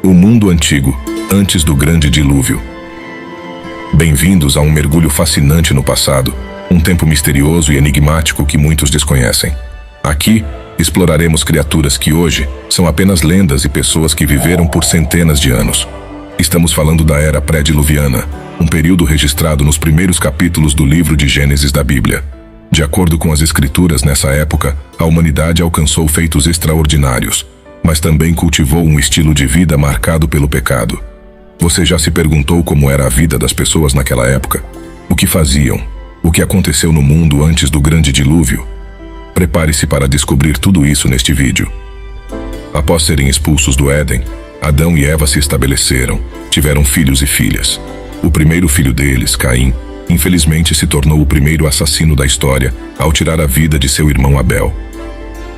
O mundo antigo, antes do grande dilúvio. Bem-vindos a um mergulho fascinante no passado, um tempo misterioso e enigmático que muitos desconhecem. Aqui, exploraremos criaturas que hoje são apenas lendas e pessoas que viveram por centenas de anos. Estamos falando da Era Pré-Diluviana, um período registrado nos primeiros capítulos do livro de Gênesis da Bíblia. De acordo com as escrituras, nessa época, a humanidade alcançou feitos extraordinários, mas também cultivou um estilo de vida marcado pelo pecado. Você já se perguntou como era a vida das pessoas naquela época? O que faziam? O que aconteceu no mundo antes do grande dilúvio? Prepare-se para descobrir tudo isso neste vídeo. Após serem expulsos do Éden, Adão e Eva se estabeleceram, tiveram filhos e filhas. O primeiro filho deles, Caim, infelizmente se tornou o primeiro assassino da história ao tirar a vida de seu irmão Abel.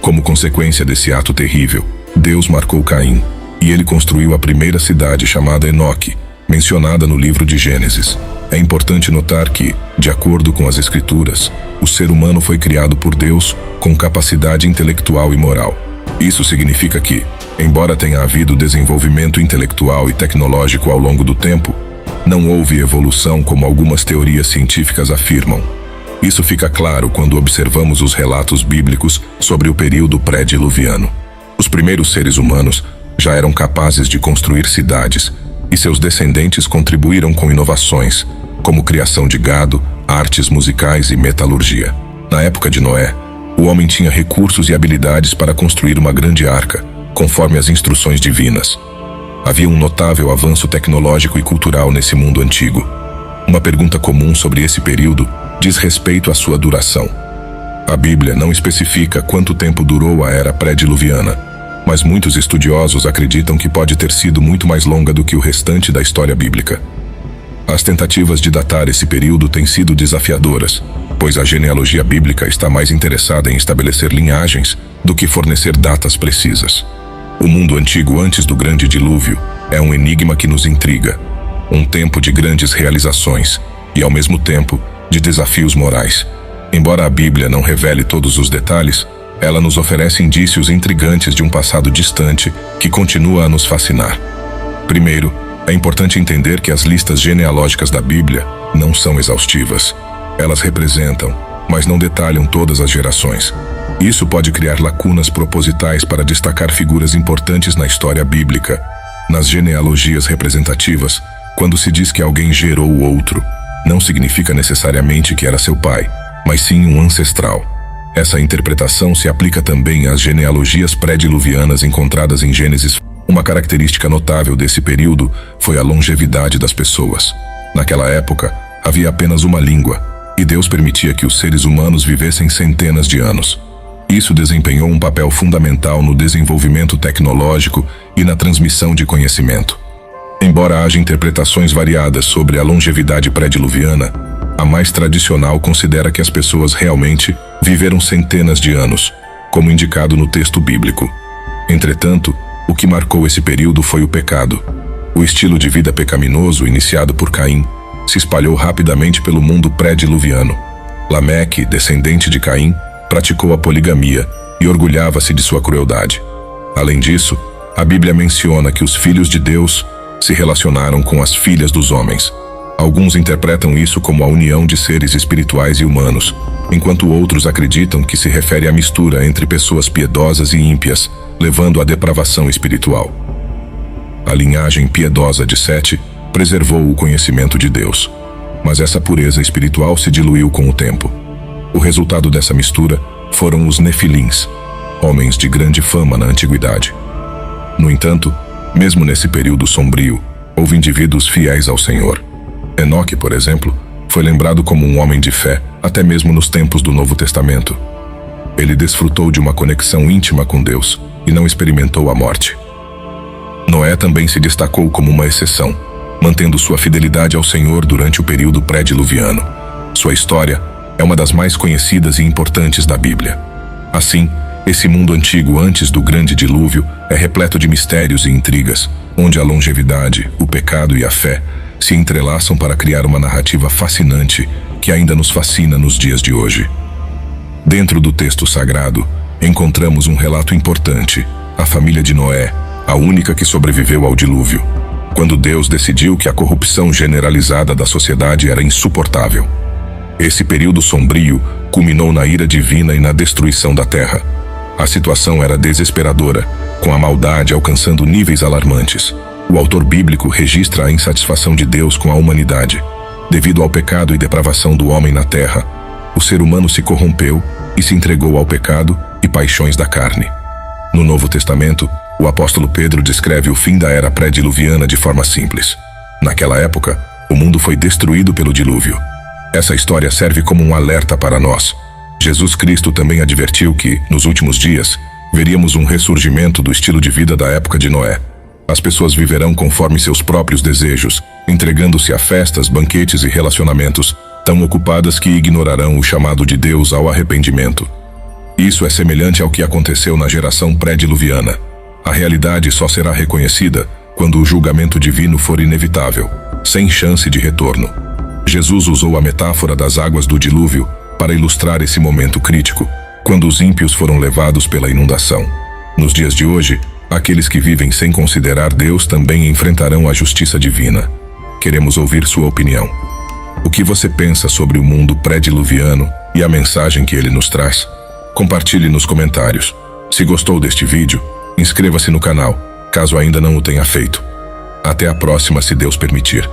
Como consequência desse ato terrível, Deus marcou Caim, e ele construiu a primeira cidade chamada Enoque, mencionada no livro de Gênesis. É importante notar que, de acordo com as Escrituras, o ser humano foi criado por Deus com capacidade intelectual e moral. Isso significa que, embora tenha havido desenvolvimento intelectual e tecnológico ao longo do tempo, não houve evolução como algumas teorias científicas afirmam. Isso fica claro quando observamos os relatos bíblicos sobre o período pré-diluviano. Os primeiros seres humanos já eram capazes de construir cidades, e seus descendentes contribuíram com inovações, como criação de gado, artes musicais e metalurgia. Na época de Noé, o homem tinha recursos e habilidades para construir uma grande arca, conforme as instruções divinas. Havia um notável avanço tecnológico e cultural nesse mundo antigo. Uma pergunta comum sobre esse período diz respeito à sua duração. A Bíblia não especifica quanto tempo durou a Era Pré-Diluviana, mas muitos estudiosos acreditam que pode ter sido muito mais longa do que o restante da história bíblica. As tentativas de datar esse período têm sido desafiadoras, pois a genealogia bíblica está mais interessada em estabelecer linhagens do que fornecer datas precisas. O mundo antigo antes do grande dilúvio é um enigma que nos intriga, um tempo de grandes realizações e, ao mesmo tempo, de desafios morais. Embora a Bíblia não revele todos os detalhes, ela nos oferece indícios intrigantes de um passado distante que continua a nos fascinar. Primeiro, é importante entender que as listas genealógicas da Bíblia não são exaustivas. Elas representam, mas não detalham todas as gerações. Isso pode criar lacunas propositais para destacar figuras importantes na história bíblica. Nas genealogias representativas, quando se diz que alguém gerou o outro, não significa necessariamente que era seu pai, mas sim um ancestral. Essa interpretação se aplica também às genealogias pré-diluvianas encontradas em Gênesis. Uma característica notável desse período foi a longevidade das pessoas. Naquela época, havia apenas uma língua, e Deus permitia que os seres humanos vivessem centenas de anos. Isso desempenhou um papel fundamental no desenvolvimento tecnológico e na transmissão de conhecimento. Embora haja interpretações variadas sobre a longevidade pré-diluviana, a mais tradicional considera que as pessoas realmente viveram centenas de anos, como indicado no texto bíblico. Entretanto, o que marcou esse período foi o pecado. O estilo de vida pecaminoso iniciado por Caim se espalhou rapidamente pelo mundo pré-diluviano. Lameque, descendente de Caim, praticou a poligamia e orgulhava-se de sua crueldade. Além disso, a Bíblia menciona que os filhos de Deus se relacionaram com as filhas dos homens. Alguns interpretam isso como a união de seres espirituais e humanos, enquanto outros acreditam que se refere à mistura entre pessoas piedosas e ímpias, levando à depravação espiritual. A linhagem piedosa de Sete preservou o conhecimento de Deus, mas essa pureza espiritual se diluiu com o tempo. O resultado dessa mistura foram os Nefilins, homens de grande fama na antiguidade. No entanto, mesmo nesse período sombrio, houve indivíduos fiéis ao Senhor. Enoque, por exemplo, foi lembrado como um homem de fé, até mesmo nos tempos do Novo Testamento. Ele desfrutou de uma conexão íntima com Deus e não experimentou a morte. Noé também se destacou como uma exceção, mantendo sua fidelidade ao Senhor durante o período pré-diluviano. Sua história é uma das mais conhecidas e importantes da Bíblia. Assim, esse mundo antigo antes do grande dilúvio é repleto de mistérios e intrigas, onde a longevidade, o pecado e a fé se entrelaçam para criar uma narrativa fascinante que ainda nos fascina nos dias de hoje. Dentro do texto sagrado, encontramos um relato importante, a família de Noé, a única que sobreviveu ao dilúvio, quando Deus decidiu que a corrupção generalizada da sociedade era insuportável. Esse período sombrio culminou na ira divina e na destruição da terra. A situação era desesperadora, com a maldade alcançando níveis alarmantes. O autor bíblico registra a insatisfação de Deus com a humanidade. Devido ao pecado e depravação do homem na terra, o ser humano se corrompeu e se entregou ao pecado e paixões da carne. No Novo Testamento, o apóstolo Pedro descreve o fim da era pré-diluviana de forma simples. Naquela época, o mundo foi destruído pelo dilúvio. Essa história serve como um alerta para nós. Jesus Cristo também advertiu que, nos últimos dias, veríamos um ressurgimento do estilo de vida da época de Noé. As pessoas viverão conforme seus próprios desejos, entregando-se a festas, banquetes e relacionamentos, tão ocupadas que ignorarão o chamado de Deus ao arrependimento. Isso é semelhante ao que aconteceu na geração pré-diluviana. A realidade só será reconhecida quando o julgamento divino for inevitável, sem chance de retorno. Jesus usou a metáfora das águas do dilúvio para ilustrar esse momento crítico, quando os ímpios foram levados pela inundação. Nos dias de hoje, aqueles que vivem sem considerar Deus também enfrentarão a justiça divina. Queremos ouvir sua opinião. O que você pensa sobre o mundo pré-diluviano e a mensagem que ele nos traz? Compartilhe nos comentários. Se gostou deste vídeo, inscreva-se no canal, caso ainda não o tenha feito. Até a próxima, se Deus permitir.